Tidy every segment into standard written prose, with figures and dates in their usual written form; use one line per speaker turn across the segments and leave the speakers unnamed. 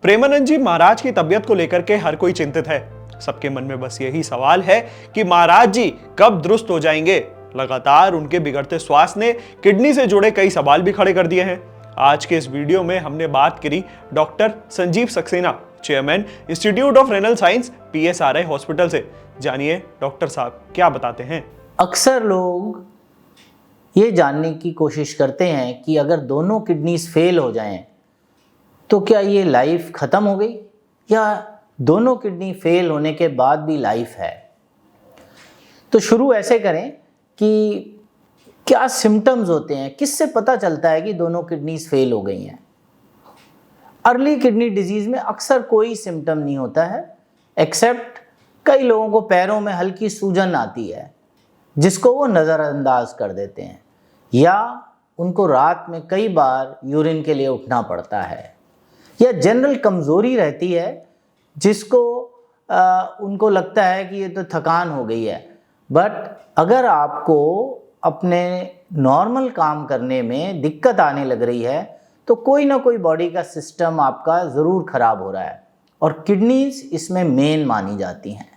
प्रेमानंद जी महाराज की तबीयत को लेकर के हर कोई चिंतित है। सबके मन में बस यही सवाल है कि महाराज जी कब दुरुस्त हो जाएंगे। लगातार उनके बिगड़ते स्वास्थ्य ने किडनी से जुड़े कई सवाल भी खड़े कर दिए हैं। आज के इस वीडियो में हमने बात करी doctor Sanjeev Saxena, chairman institute of renal science, PSRI hospital से। जानिए डॉक्टर साहब क्या बताते हैं।
अक्सर लोग ये जानने की कोशिश करते हैं कि अगर दोनों किडनीज फेल हो जाएं तो क्या ये लाइफ ख़त्म हो गई या दोनों किडनी फेल होने के बाद भी लाइफ है। तो शुरू ऐसे करें कि क्या सिम्टम्स होते हैं, किससे पता चलता है कि दोनों किडनीज फेल हो गई हैं। अर्ली किडनी डिजीज़ में अक्सर कोई सिम्टम नहीं होता है, एक्सेप्ट कई लोगों को पैरों में हल्की सूजन आती है जिसको वो नज़रअंदाज कर देते हैं, या उनको रात में कई बार यूरिन के लिए उठना पड़ता है, या जनरल कमज़ोरी रहती है जिसको उनको लगता है कि ये तो थकान हो गई है। बट अगर आपको अपने नॉर्मल काम करने में दिक्कत आने लग रही है तो कोई ना कोई बॉडी का सिस्टम आपका ज़रूर ख़राब हो रहा है, और किडनीज इसमें मेन मानी जाती हैं।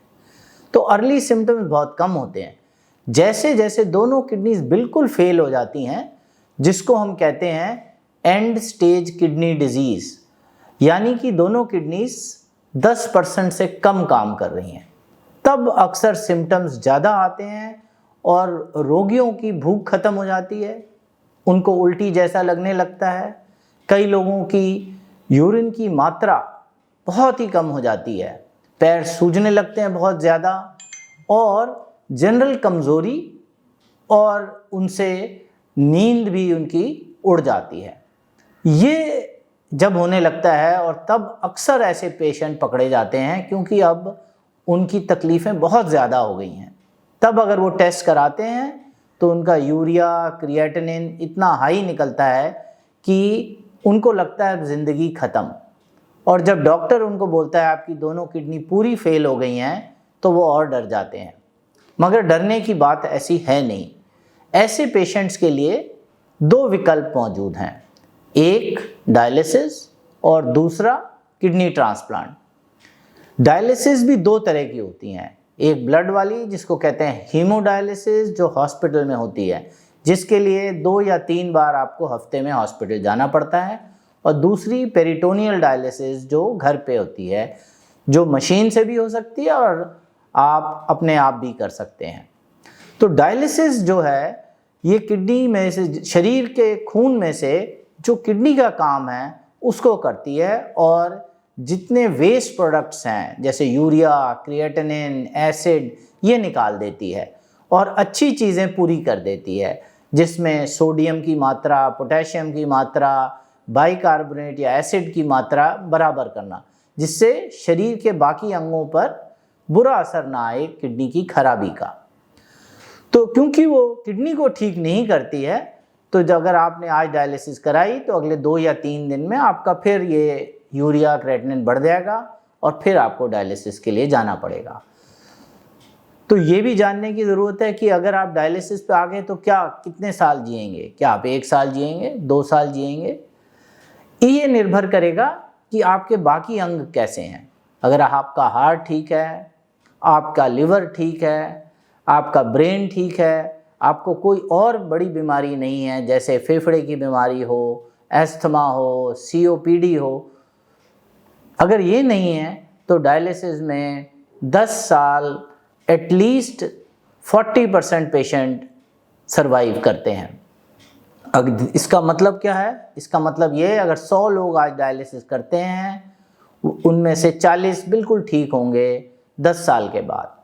तो अर्ली सिम्टम्स बहुत कम होते हैं। जैसे जैसे दोनों किडनीज बिल्कुल फेल हो जाती हैं, जिसको हम कहते हैं एंड स्टेज किडनी डिजीज़, यानी कि दोनों किडनीज 10% से कम काम कर रही हैं, तब अक्सर सिम्टम्स ज़्यादा आते हैं और रोगियों की भूख खत्म हो जाती है, उनको उल्टी जैसा लगने लगता है, कई लोगों की यूरिन की मात्रा बहुत ही कम हो जाती है, पैर सूजने लगते हैं बहुत ज़्यादा, और जनरल कमज़ोरी और उनसे नींद भी उनकी उड़ जाती है। ये जब होने लगता है और तब अक्सर ऐसे पेशेंट पकड़े जाते हैं क्योंकि अब उनकी तकलीफ़ें बहुत ज़्यादा हो गई हैं। तब अगर वो टेस्ट कराते हैं तो उनका यूरिया, क्रिएटिनिन इतना हाई निकलता है कि उनको लगता है अब ज़िंदगी ख़त्म। और जब डॉक्टर उनको बोलता है आपकी दोनों किडनी पूरी फेल हो गई हैं तो वो और डर जाते हैं। मगर डरने की बात ऐसी है नहीं। ऐसे पेशेंट्स के लिए दो विकल्प मौजूद हैं, एक डायलिसिस और दूसरा किडनी ट्रांसप्लांट। डायलिसिस भी दो तरह की होती हैं, एक ब्लड वाली जिसको कहते हैं हीमोडायलिसिस, जो हॉस्पिटल में होती है, जिसके लिए 2 या 3 बार आपको हफ्ते में हॉस्पिटल जाना पड़ता है, और दूसरी पेरिटोनियल डायलिसिस जो घर पे होती है, जो मशीन से भी हो सकती है और आप अपने आप भी कर सकते हैं। तो डायलिसिस जो है ये किडनी में से, शरीर के खून में से जो किडनी का काम है उसको करती है, और जितने वेस्ट प्रोडक्ट्स हैं जैसे यूरिया, क्रिएटिनिन, एसिड, ये निकाल देती है और अच्छी चीज़ें पूरी कर देती है, जिसमें सोडियम की मात्रा, पोटेशियम की मात्रा, बाइकार्बोनेट या एसिड की मात्रा बराबर करना, जिससे शरीर के बाकी अंगों पर बुरा असर ना आए किडनी की खराबी का। तो क्योंकि वो किडनी को ठीक नहीं करती है, तो जब अगर आपने आज डायलिसिस कराई तो अगले 2 या 3 दिन में आपका फिर ये यूरिया, क्रिएटिनिन बढ़ जाएगा और फिर आपको डायलिसिस के लिए जाना पड़ेगा। तो ये भी जानने की ज़रूरत है कि अगर आप डायलिसिस पे आ गए तो क्या कितने साल जिएंगे, क्या आप 1 साल जिएंगे, 2 साल जिएंगे। ये निर्भर करेगा कि आपके बाकी अंग कैसे हैं। अगर आपका हार्ट ठीक है, आपका लिवर ठीक है, आपका ब्रेन ठीक है, आपको कोई और बड़ी बीमारी नहीं है जैसे फेफड़े की बीमारी हो, एस्थमा हो, COPD हो, अगर ये नहीं है तो डायलिसिस में 10 साल एटलीस्ट 40% पेशेंट सरवाइव करते हैं। अब इसका मतलब क्या है? इसका मतलब ये, अगर 100 लोग आज डायलिसिस करते हैं उनमें से 40 बिल्कुल ठीक होंगे 10 साल के बाद।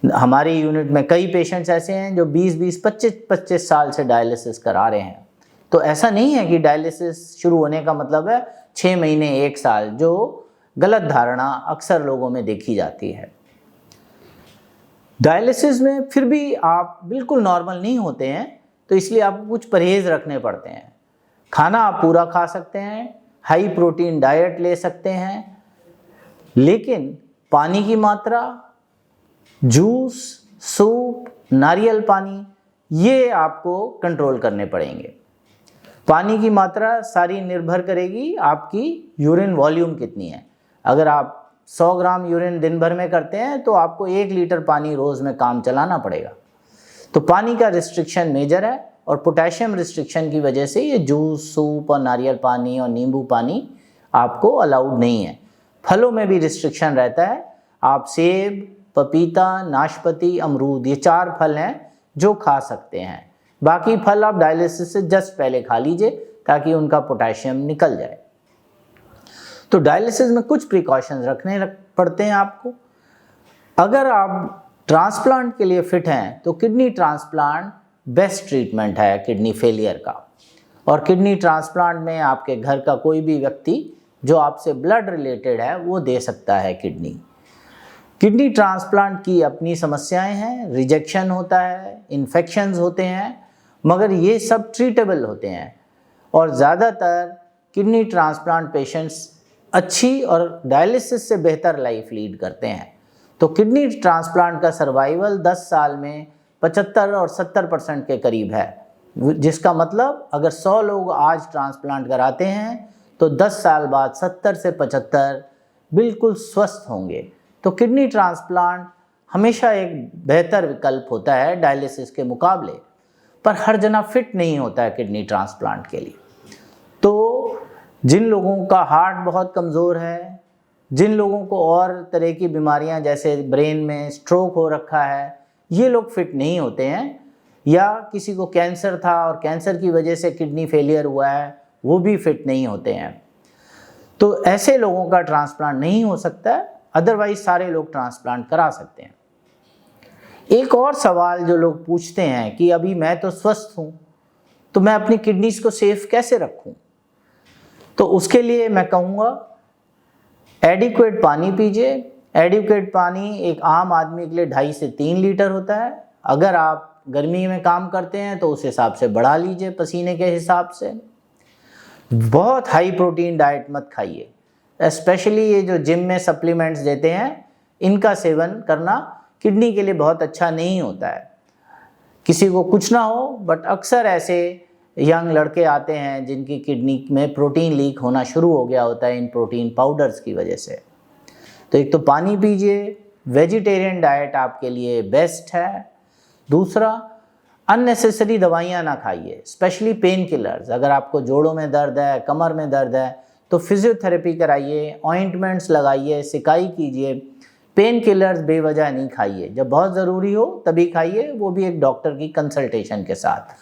हमारी यूनिट में कई पेशेंट्स ऐसे हैं जो 20-20, 25-25 साल से डायलिसिस करा रहे हैं। तो ऐसा नहीं है कि डायलिसिस शुरू होने का मतलब है 6 महीने, 1 साल, जो गलत धारणा अक्सर लोगों में देखी जाती है। डायलिसिस में फिर भी आप बिल्कुल नॉर्मल नहीं होते हैं, तो इसलिए आपको कुछ परहेज़ रखने पड़ते हैं। खाना आप पूरा खा सकते हैं, हाई प्रोटीन डाइट ले सकते हैं, लेकिन पानी की मात्रा, जूस, सूप, नारियल पानी, ये आपको कंट्रोल करने पड़ेंगे। पानी की मात्रा सारी निर्भर करेगी आपकी यूरिन वॉल्यूम कितनी है। अगर आप 100 ग्राम यूरिन दिन भर में करते हैं तो आपको 1 लीटर पानी रोज़ में काम चलाना पड़ेगा। तो पानी का रिस्ट्रिक्शन मेजर है और पोटेशियम रिस्ट्रिक्शन की वजह से ये जूस, सूप और नारियल पानी और नींबू पानी आपको अलाउड नहीं है। फलों में भी रिस्ट्रिक्शन रहता है। आप सेब, पपीता, नाशपाती, अमरूद, ये 4 फल हैं जो खा सकते हैं। बाकी फल आप डायलिसिस से जस्ट पहले खा लीजिए ताकि उनका पोटेशियम निकल जाए। तो डायलिसिस में कुछ प्रिकॉशंस रखने पड़ते हैं आपको। अगर आप ट्रांसप्लांट के लिए फिट हैं तो किडनी ट्रांसप्लांट बेस्ट ट्रीटमेंट है किडनी फेलियर का। और किडनी ट्रांसप्लांट में आपके घर का कोई भी व्यक्ति जो आपसे ब्लड रिलेटेड है वो दे सकता है किडनी। किडनी ट्रांसप्लांट की अपनी समस्याएं हैं, रिजेक्शन होता है, इन्फेक्शंस होते हैं, मगर ये सब ट्रीटेबल होते हैं और ज़्यादातर किडनी ट्रांसप्लांट पेशेंट्स अच्छी और डायलिसिस से बेहतर लाइफ लीड करते हैं। तो किडनी ट्रांसप्लांट का सर्वाइवल 10 साल में 75 और 70% के करीब है, जिसका मतलब अगर 100 लोग आज ट्रांसप्लांट कराते हैं तो 10 साल बाद 70 से 75 बिल्कुल स्वस्थ होंगे। तो किडनी ट्रांसप्लांट हमेशा एक बेहतर विकल्प होता है डायलिसिस के मुकाबले, पर हर जना फिट नहीं होता है किडनी ट्रांसप्लांट के लिए। तो जिन लोगों का हार्ट बहुत कमज़ोर है, जिन लोगों को और तरह की बीमारियां जैसे ब्रेन में स्ट्रोक हो रखा है, ये लोग फिट नहीं होते हैं, या किसी को कैंसर था और कैंसर की वजह से किडनी फेलियर हुआ है, वो भी फिट नहीं होते हैं। तो ऐसे लोगों का ट्रांसप्लांट नहीं हो सकता है, अदरवाइज सारे लोग ट्रांसप्लांट करा सकते हैं। एक और सवाल जो लोग पूछते हैं कि अभी मैं तो स्वस्थ हूँ तो मैं अपनी किडनीज को सेफ कैसे रखूँ। तो उसके लिए मैं कहूँगा एडिक्वेट पानी पीजिए। एडिक्वेट पानी एक आम आदमी के लिए 2.5 से 3 लीटर होता है। अगर आप गर्मी में काम करते हैं तो उस हिसाब से बढ़ा लीजिए पसीने के हिसाब से। बहुत हाई प्रोटीन डाइट मत खाइए, स्पेशली ये जो जिम में सप्लीमेंट्स देते हैं इनका सेवन करना किडनी के लिए बहुत अच्छा नहीं होता है। किसी को कुछ ना हो, बट अक्सर ऐसे यंग लड़के आते हैं जिनकी किडनी में प्रोटीन लीक होना शुरू हो गया होता है इन प्रोटीन पाउडर्स की वजह से। तो एक तो पानी पीजिए, वेजिटेरियन डाइट आपके लिए बेस्ट है। दूसरा, अननेसेसरी दवाइयाँ ना खाइए, स्पेशली पेन किलर्स। अगर आपको जोड़ों में दर्द है, कमर में दर्द है तो फिजियोथेरेपी कराइए, ऑइंटमेंट्स लगाइए, सिकाई कीजिए। पेन किलर्स बेवजह नहीं खाइए, जब बहुत ज़रूरी हो तभी खाइए, वो भी एक डॉक्टर की कंसल्टेशन के साथ।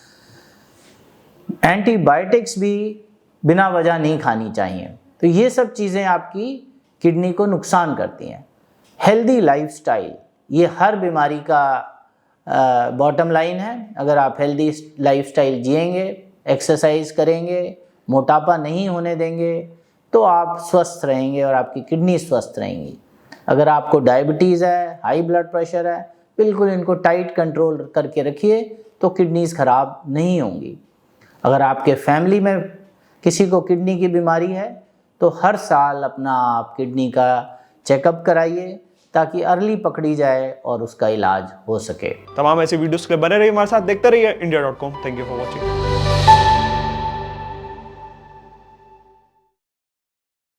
एंटीबायोटिक्स भी बिना वजह नहीं खानी चाहिए। तो ये सब चीज़ें आपकी किडनी को नुकसान करती हैं। हेल्दी लाइफस्टाइल ये हर बीमारी का बॉटम लाइन है। अगर आप हेल्दी लाइफस्टाइल जिएंगे, एक्सरसाइज करेंगे, मोटापा नहीं होने देंगे तो आप स्वस्थ रहेंगे और आपकी किडनी स्वस्थ रहेंगी। अगर आपको डायबिटीज़ है, हाई ब्लड प्रेशर है, बिल्कुल इनको टाइट कंट्रोल करके रखिए तो किडनीज़ ख़राब नहीं होंगी। अगर आपके फैमिली में किसी को किडनी की बीमारी है तो हर साल अपना आप किडनी का चेकअप कराइए ताकि अर्ली पकड़ी जाए और उसका इलाज हो सके।
तमाम ऐसी वीडियोस के लिए बने रहिए हमारे साथ, देखते रहिए India.com। Thank you for watching.